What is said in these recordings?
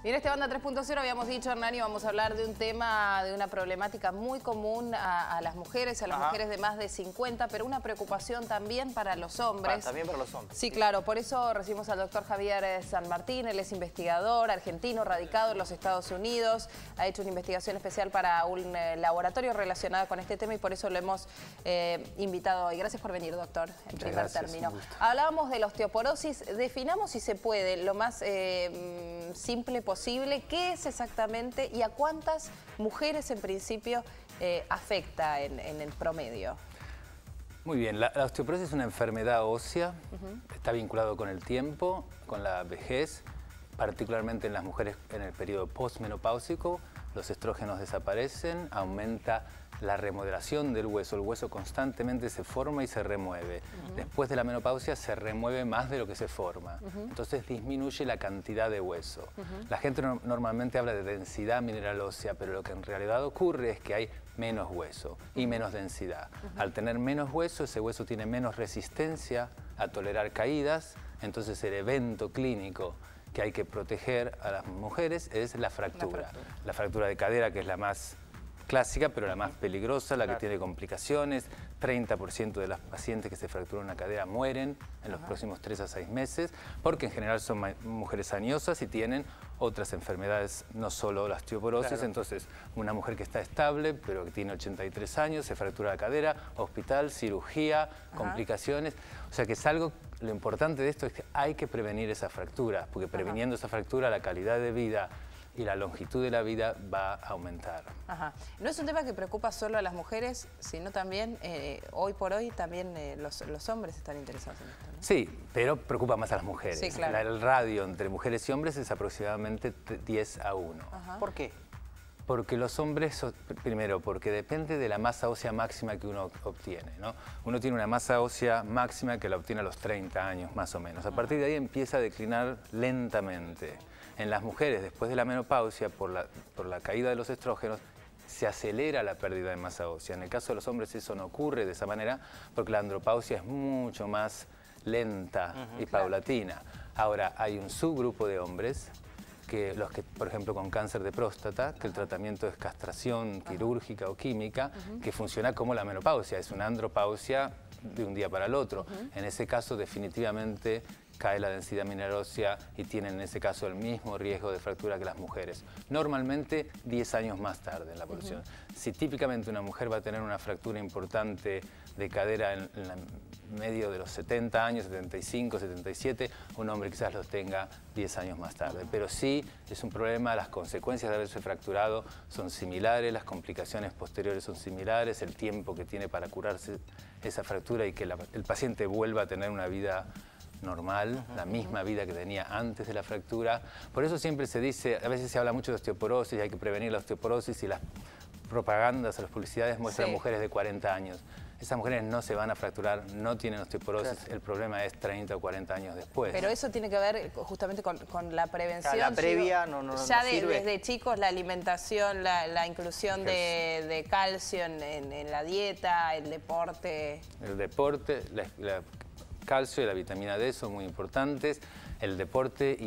Y en este Banda 3.0 habíamos dicho, Hernani, vamos a hablar de un tema, de una problemática muy común a las mujeres, mujeres de más de 50, pero una preocupación también para los hombres. También para los hombres. Sí, claro, por eso recibimos al doctor Javier San Martín. Él es investigador argentino, radicado en los Estados Unidos, ha hecho una investigación especial para un laboratorio relacionado con este tema y por eso lo hemos invitado hoy. Gracias por venir, doctor, en primer término. Hablábamos de la osteoporosis, definamos si se puede, lo más simple posible, qué es exactamente y a cuántas mujeres en principio afecta en el promedio. Muy bien, la osteoporosis es una enfermedad ósea, está vinculado con el tiempo, con la vejez, particularmente en las mujeres en el periodo postmenopáusico. Los estrógenos desaparecen, aumenta la remodelación del hueso. El hueso constantemente se forma y se remueve. Después de la menopausia se remueve más de lo que se forma. Entonces disminuye la cantidad de hueso. La gente normalmente habla de densidad mineral ósea, pero lo que en realidad ocurre es que hay menos hueso y menos densidad. Al tener menos hueso, ese hueso tiene menos resistencia a tolerar caídas. Entonces el evento clínico que hay que proteger a las mujeres es la fractura. La fractura de cadera, que es la más clásica, pero la más peligrosa, la que tiene complicaciones. 30% de las pacientes que se fracturan una cadera mueren en los próximos 3 a 6 meses, porque en general son mujeres añosas y tienen otras enfermedades, no solo la osteoporosis. Entonces, una mujer que está estable, pero que tiene 83 años, se fractura la cadera, hospital, cirugía, complicaciones. O sea que es algo, lo importante de esto es que hay que prevenir esas fracturas, porque previniendo esa fractura, la calidad de vida y la longitud de la vida va a aumentar. No es un tema que preocupa solo a las mujeres, sino también, hoy por hoy, también los hombres están interesados en esto, ¿no? Sí, pero preocupa más a las mujeres. Sí, claro. El radio entre mujeres y hombres es aproximadamente 10 a 1. ¿Por qué? Porque los hombres, primero, porque depende de la masa ósea máxima que uno obtiene, ¿no? Uno tiene una masa ósea máxima que la obtiene a los 30 años, más o menos. A partir de ahí empieza a declinar lentamente. En las mujeres, después de la menopausia, por la caída de los estrógenos, se acelera la pérdida de masa ósea. En el caso de los hombres eso no ocurre de esa manera porque la andropausia es mucho más lenta y paulatina. Ahora, hay un subgrupo de hombres, los que, por ejemplo, con cáncer de próstata, que el tratamiento es castración quirúrgica o química, que funciona como la menopausia, es una andropausia de un día para el otro. En ese caso, definitivamente cae la densidad mineral ósea y tienen en ese caso el mismo riesgo de fractura que las mujeres. Normalmente 10 años más tarde en la evolución. Si típicamente una mujer va a tener una fractura importante de cadera en medio de los 70 años, 75, 77, un hombre quizás los tenga 10 años más tarde. Pero sí es un problema, las consecuencias de haberse fracturado son similares, las complicaciones posteriores son similares, el tiempo que tiene para curarse esa fractura y que el paciente vuelva a tener una vida normal, la misma vida que tenía antes de la fractura. Por eso siempre se dice, a veces se habla mucho de osteoporosis, hay que prevenir la osteoporosis y las propagandas, las publicidades muestran mujeres de 40 años. Esas mujeres no se van a fracturar, no tienen osteoporosis, el problema es 30 o 40 años después. Pero eso tiene que ver justamente con la prevención. La previa no sirve. Desde chicos, la alimentación, la inclusión de calcio en la dieta, el deporte. El deporte, la calcio y la vitamina D son muy importantes. El deporte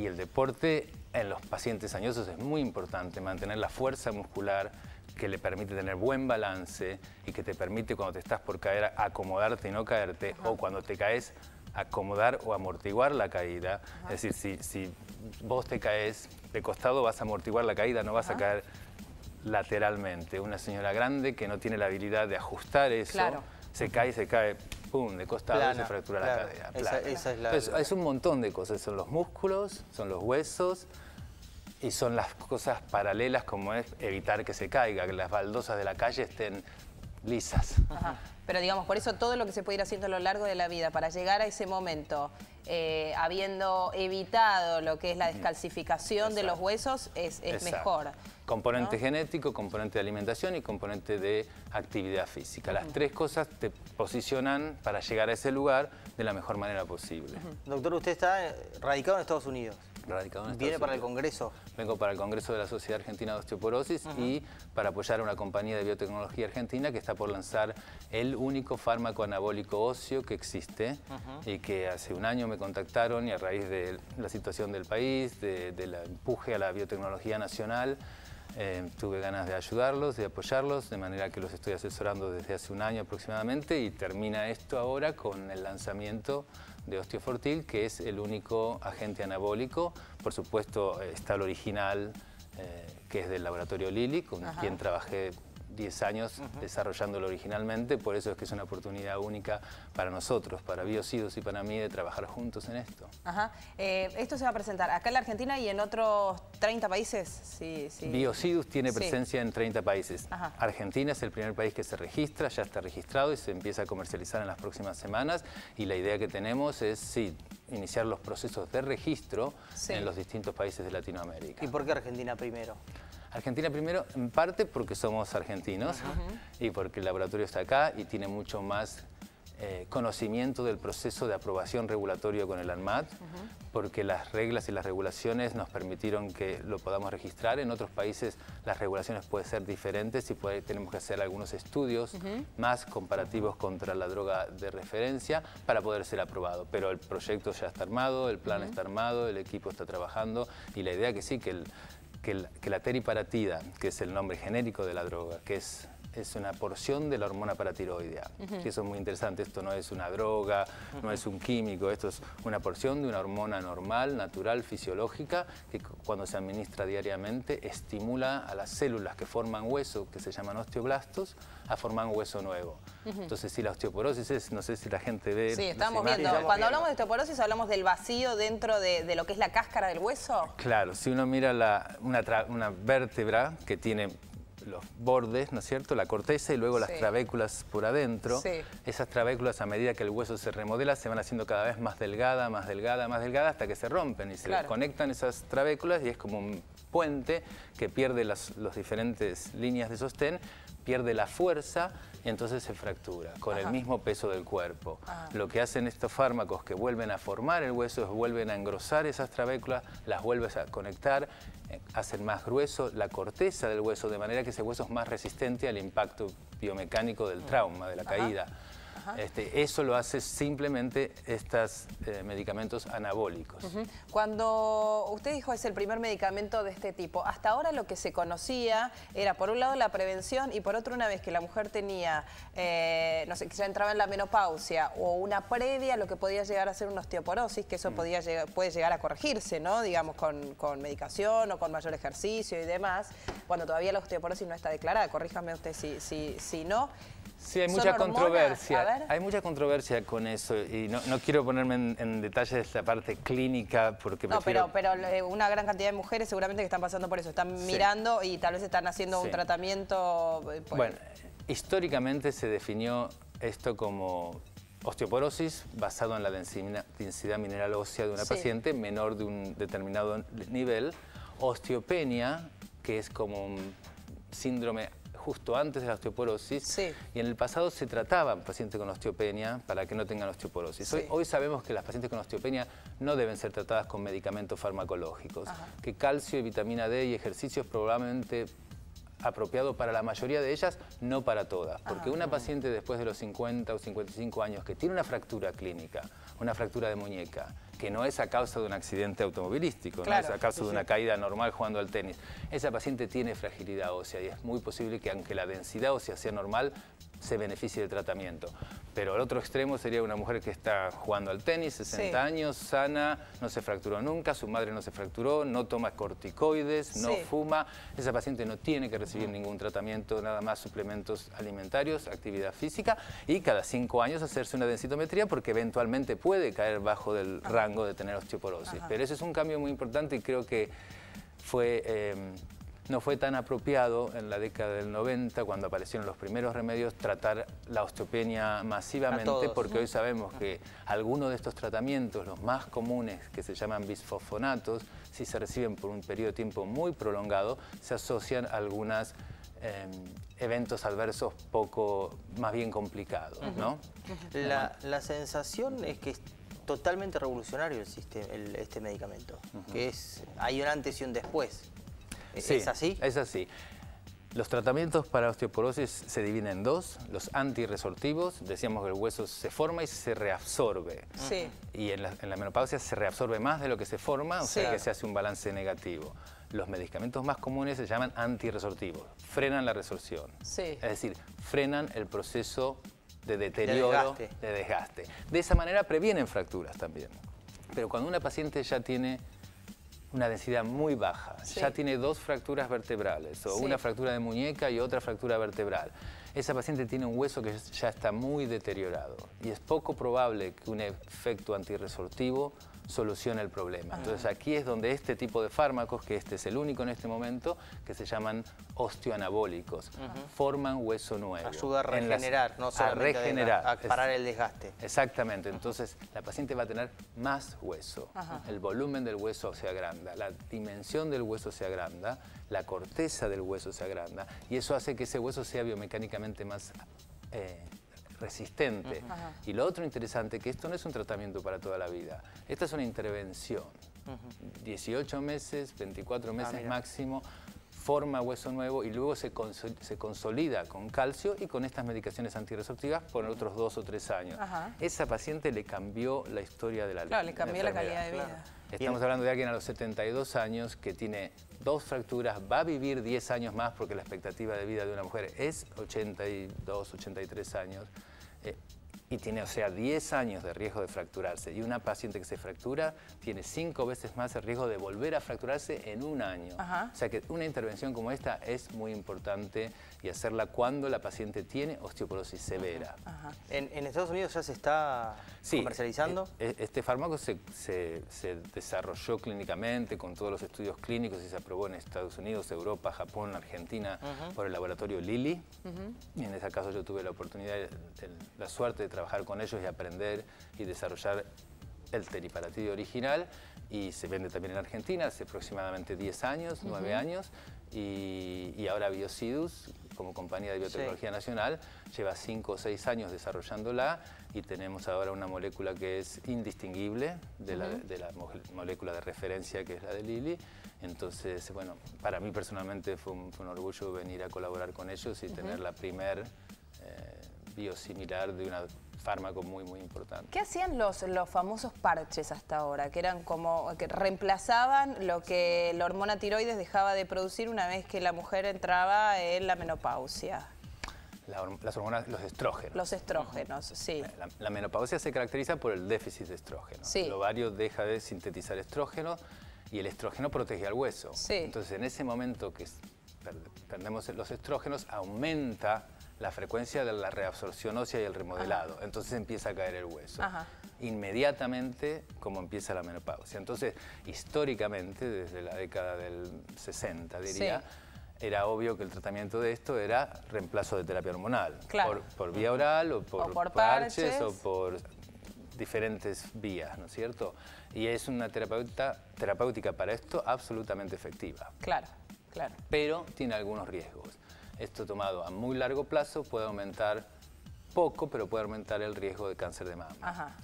en los pacientes añosos es muy importante, mantener la fuerza muscular que le permite tener buen balance y que te permite cuando te estás por caer acomodarte y no caerte, o cuando te caes acomodar o amortiguar la caída. Es decir, si vos te caes de costado vas a amortiguar la caída, no vas a caer lateralmente. Una señora grande que no tiene la habilidad de ajustar eso, se cae, pum, de costado y se fractura la cadera. Entonces, es un montón de cosas, son los músculos, son los huesos y son las cosas paralelas como es evitar que se caiga, que las baldosas de la calle estén lisas. Pero digamos, por eso todo lo que se puede ir haciendo a lo largo de la vida para llegar a ese momento, habiendo evitado lo que es la descalcificación de los huesos, es mejor. Componente genético, componente de alimentación y componente de actividad física. Las tres cosas te posicionan para llegar a ese lugar de la mejor manera posible. Doctor, usted está radicado en Estados Unidos. radicado en Estados ¿Viene para el Unidos. Congreso? Vengo para el Congreso de la Sociedad Argentina de Osteoporosis y para apoyar a una compañía de biotecnología argentina que está por lanzar el único fármaco anabólico óseo que existe y que hace un año me contactaron y a raíz de la situación del país, del empuje a la biotecnología nacional, tuve ganas de ayudarlos, de apoyarlos, de manera que los estoy asesorando desde hace un año aproximadamente y termina esto ahora con el lanzamiento de Osteofortil, que es el único agente anabólico. Por supuesto está el original, que es del laboratorio Lilly, con quien trabajé 10 años desarrollándolo originalmente, por eso es que es una oportunidad única para nosotros, para Biocidus y para mí, de trabajar juntos en esto. Esto se va a presentar acá en la Argentina y en otros 30 países. Sí. Biocidus tiene presencia en 30 países. Argentina es el primer país que se registra, ya está registrado y se empieza a comercializar en las próximas semanas, y la idea que tenemos es, iniciar los procesos de registro en los distintos países de Latinoamérica. ¿Y por qué Argentina primero? Argentina primero, en parte porque somos argentinos y porque el laboratorio está acá y tiene mucho más conocimiento del proceso de aprobación regulatorio con el ANMAT, porque las reglas y las regulaciones nos permitieron que lo podamos registrar. En otros países las regulaciones pueden ser diferentes y tenemos que hacer algunos estudios más comparativos contra la droga de referencia para poder ser aprobado. Pero el proyecto ya está armado, el plan está armado, el equipo está trabajando y la idea que la teriparatida, que es el nombre genérico de la droga, que es una porción de la hormona paratiroidea. Que eso es muy interesante, esto no es una droga, no es un químico, esto es una porción de una hormona normal, natural, fisiológica, que cuando se administra diariamente estimula a las células que forman hueso, que se llaman osteoblastos, a formar un hueso nuevo. Entonces, si la osteoporosis es, no sé si la gente ve... Sí, estamos viendo. Cuando hablamos de osteoporosis, hablamos del vacío dentro de lo que es la cáscara del hueso. Claro, si uno mira una vértebra que tiene los bordes, ¿no es cierto?, la corteza y luego las trabéculas por adentro. Esas trabéculas, a medida que el hueso se remodela, se van haciendo cada vez más delgada, más delgada, más delgada, hasta que se rompen y se conectan esas trabéculas y es como un puente que pierde las diferentes líneas de sostén, pierde la fuerza y entonces se fractura con el mismo peso del cuerpo. Lo que hacen estos fármacos que vuelven a formar el hueso es vuelven a engrosar esas trabéculas, las vuelves a conectar, hacen más grueso la corteza del hueso, de manera que ese hueso es más resistente al impacto biomecánico del trauma, de la caída. Eso lo hace simplemente estos medicamentos anabólicos. Cuando usted dijo es el primer medicamento de este tipo, hasta ahora lo que se conocía era por un lado la prevención y por otro, una vez que la mujer tenía, no sé, que ya entraba en la menopausia o una previa, lo que podía llegar a ser una osteoporosis, que eso puede llegar a corregirse, ¿no? Digamos, con medicación o con mayor ejercicio y demás, cuando todavía la osteoporosis no está declarada. Corríjame usted si no. Sí, hay mucha controversia. Hay mucha controversia con eso y no quiero ponerme en detalles la parte clínica porque prefiero... pero una gran cantidad de mujeres seguramente que están pasando por eso, están mirando y tal vez están haciendo un tratamiento... Bueno, históricamente se definió esto como osteoporosis basado en la densidad mineral ósea de una paciente menor de un determinado nivel, osteopenia, que es como un síndrome justo antes de la osteoporosis, y en el pasado se trataban pacientes con osteopenia para que no tengan osteoporosis. Hoy sabemos que las pacientes con osteopenia no deben ser tratadas con medicamentos farmacológicos, que calcio y vitamina D y ejercicio es probablemente apropiado para la mayoría de ellas, no para todas, porque una paciente después de los 50 o 55 años que tiene una fractura clínica, una fractura de muñeca, que no es a causa de un accidente automovilístico, no es a causa de una caída normal jugando al tenis. Esa paciente tiene fragilidad ósea y es muy posible que, aunque la densidad ósea sea normal, se beneficie del tratamiento. Pero el otro extremo sería una mujer que está jugando al tenis, 60 años, sana, no se fracturó nunca, su madre no se fracturó, no toma corticoides, no fuma. Esa paciente no tiene que recibir ningún tratamiento, nada más suplementos alimentarios, actividad física y cada 5 años hacerse una densitometría porque eventualmente puede caer bajo del rango de tener osteoporosis. Pero ese es un cambio muy importante y creo que no fue tan apropiado en la década del 90, cuando aparecieron los primeros remedios, tratar la osteopenia masivamente, porque hoy sabemos que algunos de estos tratamientos, los más comunes, que se llaman bisfosfonatos, si se reciben por un periodo de tiempo muy prolongado, se asocian a algunos eventos adversos más bien complicados, ¿no? La sensación es que totalmente revolucionario este medicamento, que hay un antes y un después. Sí, ¿Es así? Es así. Los tratamientos para osteoporosis se dividen en dos: los antirresortivos, decíamos que el hueso se forma y se reabsorbe. Sí. Y en la menopausia se reabsorbe más de lo que se forma, o Sí. sea que se hace un balance negativo. Los medicamentos más comunes se llaman antirresortivos, frenan la resorción. Sí. Es decir, frenan el proceso de deterioro, De desgaste. De esa manera previenen fracturas también. Pero cuando una paciente ya tiene una densidad muy baja, Sí. ya tiene 2 fracturas vertebrales, o Sí. una fractura de muñeca y otra fractura vertebral, esa paciente tiene un hueso que ya está muy deteriorado y es poco probable que un efecto antirresortivo solucione el problema. Entonces aquí es donde este tipo de fármacos, que este es el único en este momento, que se llaman osteoanabólicos, forman hueso nuevo. Ayuda a regenerar, no solamente a regenerar, a parar el desgaste. Exactamente, entonces la paciente va a tener más hueso, el volumen del hueso se agranda, la dimensión del hueso se agranda, la corteza del hueso se agranda y eso hace que ese hueso sea biomecánicamente más resistente. Y lo otro interesante, que esto no es un tratamiento para toda la vida, esta es una intervención. 18 meses, 24 meses máximo, forma hueso nuevo y luego se consolida con calcio y con estas medicaciones antirresortivas por otros 2 o 3 años. Esa paciente le cambió la historia de la Claro, le cambió la calidad de vida. Estamos hablando de alguien a los 72 años que tiene 2 fracturas, va a vivir 10 años más porque la expectativa de vida de una mujer es 82, 83 años. Y tiene, o sea, 10 años de riesgo de fracturarse. Y una paciente que se fractura tiene 5 veces más el riesgo de volver a fracturarse en un año. O sea que una intervención como esta es muy importante y hacerla cuando la paciente tiene osteoporosis severa. ¿En Estados Unidos ya se está comercializando? Este fármaco se desarrolló clínicamente con todos los estudios clínicos y se aprobó en Estados Unidos, Europa, Japón, Argentina por el laboratorio Lilly. Y en ese caso yo tuve la oportunidad, la suerte de trabajar con ellos y aprender y desarrollar el teriparatide original, y se vende también en Argentina hace aproximadamente 10 años, 9 años, y ahora Biocidus, como compañía de biotecnología nacional, lleva 5 o 6 años desarrollándola y tenemos ahora una molécula que es indistinguible de la molécula de referencia que es la de Lilly. Entonces, bueno, para mí personalmente fue un orgullo venir a colaborar con ellos y tener la primer biosimilar de un fármaco muy, muy importante. ¿Qué hacían los famosos parches hasta ahora? Que eran como que reemplazaban lo que la hormona tiroides dejaba de producir una vez que la mujer entraba en la menopausia. Las hormonas, los estrógenos. Los estrógenos, sí. La menopausia se caracteriza por el déficit de estrógeno. Sí. El ovario deja de sintetizar estrógeno y el estrógeno protege al hueso. Sí. Entonces, en ese momento que perdemos los estrógenos, aumenta la frecuencia de la reabsorción ósea y el remodelado. Entonces empieza a caer el hueso. Inmediatamente como empieza la menopausia. Entonces, históricamente, desde la década del 60, diría, era obvio que el tratamiento de esto era reemplazo de terapia hormonal. Claro. Por vía oral o por parches o por diferentes vías, ¿no es cierto? Y es una terapéutica para esto absolutamente efectiva. Claro, claro. Pero tiene algunos riesgos. Esto tomado a muy largo plazo puede aumentar poco, pero puede aumentar el riesgo de cáncer de mama.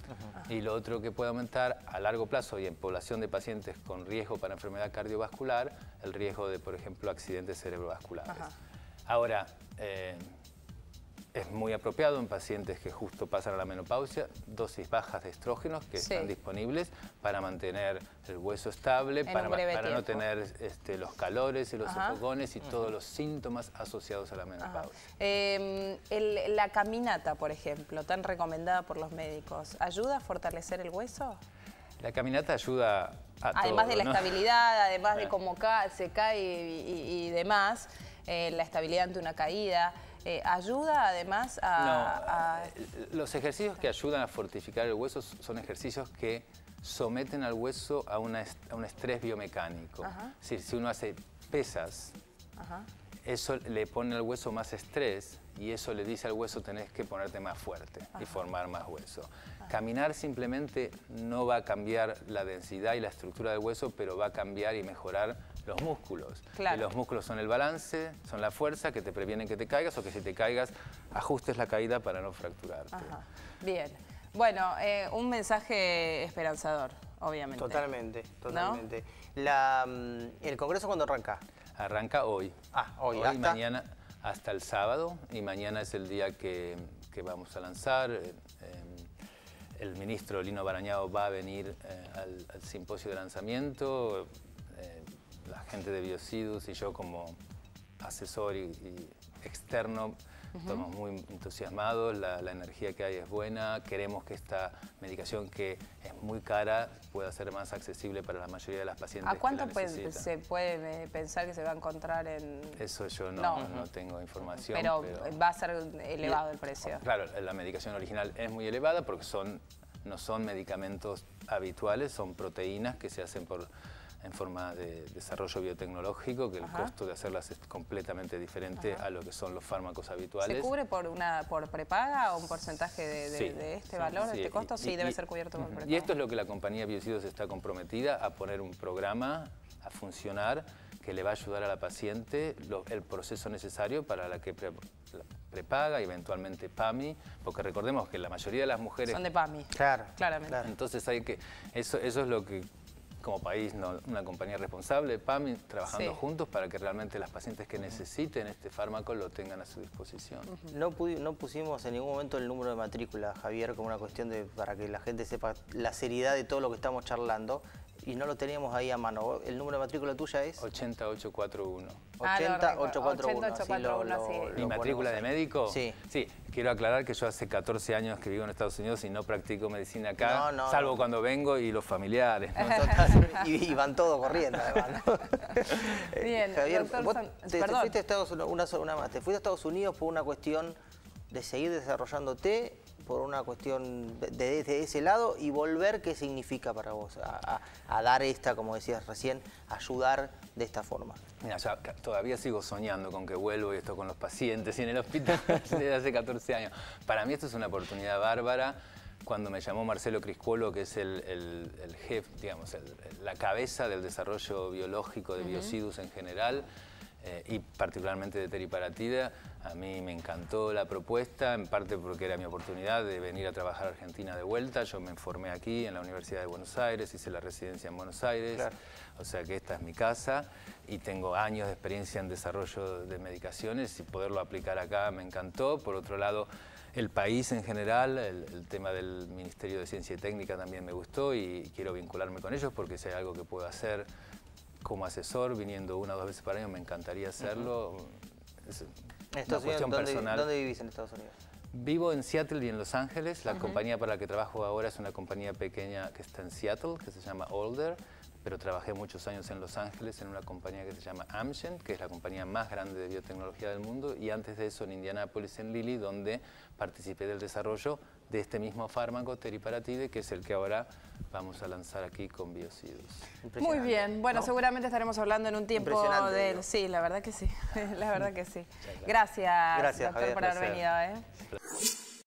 Y lo otro que puede aumentar a largo plazo y en población de pacientes con riesgo para enfermedad cardiovascular, el riesgo de, por ejemplo, accidentes cerebrovasculares. Ahora, es muy apropiado en pacientes que justo pasan a la menopausia, dosis bajas de estrógenos que están disponibles para mantener el hueso estable, para no tener los calores y los sofocones y todos los síntomas asociados a la menopausia. La caminata, por ejemplo, tan recomendada por los médicos, ¿ayuda a fortalecer el hueso? La caminata ayuda a además todo, de la ¿no? estabilidad, además de cómo se cae y demás, la estabilidad ante una caída. ¿Ayuda además a...? No, los ejercicios que ayudan a fortificar el hueso son ejercicios que someten al hueso a un estrés biomecánico. Es decir, si uno hace pesas, eso le pone al hueso más estrés y eso le dice al hueso tenés que ponerte más fuerte y formar más hueso. Caminar simplemente no va a cambiar la densidad y la estructura del hueso, pero va a cambiar y mejorar los músculos. Claro. Y los músculos son el balance, son la fuerza que te previenen que te caigas o que si te caigas ajustes la caída para no fracturarte. Bien. Bueno, un mensaje esperanzador, obviamente. Totalmente, totalmente. ¿No? ¿El Congreso cuándo arranca? Arranca hoy. Hoy, hoy mañana, hasta el sábado, y mañana es el día que vamos a lanzar. El ministro Lino Barañao va a venir al simposio de lanzamiento. La gente de Biocidus y yo como asesor y externo estamos muy entusiasmados, la energía que hay es buena, queremos que esta medicación que es muy cara pueda ser más accesible para la mayoría de las pacientes. ¿A cuánto que la necesitan. se puede pensar que se va a encontrar en...? Eso yo no tengo información. Pero va a ser elevado el precio. Claro, la medicación original es muy elevada porque no son medicamentos habituales, son proteínas que se hacen en forma de desarrollo biotecnológico, que el costo de hacerlas es completamente diferente a lo que son los fármacos habituales. ¿Se cubre por prepaga o un porcentaje de este valor, de este costo? Sí, debe ser cubierto por prepaga. Y esto es lo que la compañía Biocidus está comprometida a poner un programa a funcionar que le va a ayudar a la paciente el proceso necesario para la que prepaga y eventualmente PAMI, porque recordemos que la mayoría de las mujeres... Son de PAMI. Claro. Claramente. Claro. Entonces eso es lo que, como país, una compañía responsable, PAMI, trabajando juntos para que realmente las pacientes que necesiten este fármaco lo tengan a su disposición. No pusimos en ningún momento el número de matrícula, Javier, como una cuestión para que la gente sepa la seriedad de todo lo que estamos charlando. Y no lo teníamos ahí a mano. ¿El número de matrícula tuya es? 80841. 80841. Sí. ¿Mi matrícula de médico? Sí. Sí, quiero aclarar que yo hace 14 años que vivo en Estados Unidos y no practico medicina acá, salvo cuando vengo y los familiares, ¿no? Total, y van todos corriendo, además, ¿no? Bien, Javier, doctor vos te fuiste a Estados Unidos, te fuiste a Estados Unidos por una cuestión de seguir desarrollándote, por una cuestión de ese lado, y volver, ¿qué significa para vos? A dar como decías recién, ayudar de esta forma. Mira, ya todavía sigo soñando con que vuelvo y estoy con los pacientes y en el hospital desde hace 14 años. Para mí esto es una oportunidad bárbara. Cuando me llamó Marcelo Criscuolo, que es el jefe, digamos, la cabeza del desarrollo biológico de Biocidus en general, y particularmente de teriparatida, a mí me encantó la propuesta, en parte porque era mi oportunidad de venir a trabajar a Argentina de vuelta. Yo me formé aquí en la Universidad de Buenos Aires, hice la residencia en Buenos Aires, o sea que esta es mi casa y tengo años de experiencia en desarrollo de medicaciones y poderlo aplicar acá me encantó. Por otro lado, el país en general, el tema del Ministerio de Ciencia y Técnica también me gustó y quiero vincularme con ellos porque si hay algo que puedo hacer como asesor, viniendo 1 o 2 veces por año, me encantaría hacerlo. Es una cuestión personal. ¿Dónde vivís en Estados Unidos? Vivo en Seattle y en Los Ángeles. La compañía para la que trabajo ahora es una compañía pequeña que está en Seattle, que se llama Alder, pero trabajé muchos años en Los Ángeles en una compañía que se llama Amgen, que es la compañía más grande de biotecnología del mundo, y antes de eso en Indianápolis, en Lilly, donde participé del desarrollo de este mismo fármaco, teriparatide, que es el que ahora vamos a lanzar aquí con Biocidus. Muy bien, bueno, seguramente estaremos hablando en un tiempo del... Sí, la verdad que sí, la verdad que sí. Gracias, doctor, Javier, por haber venido.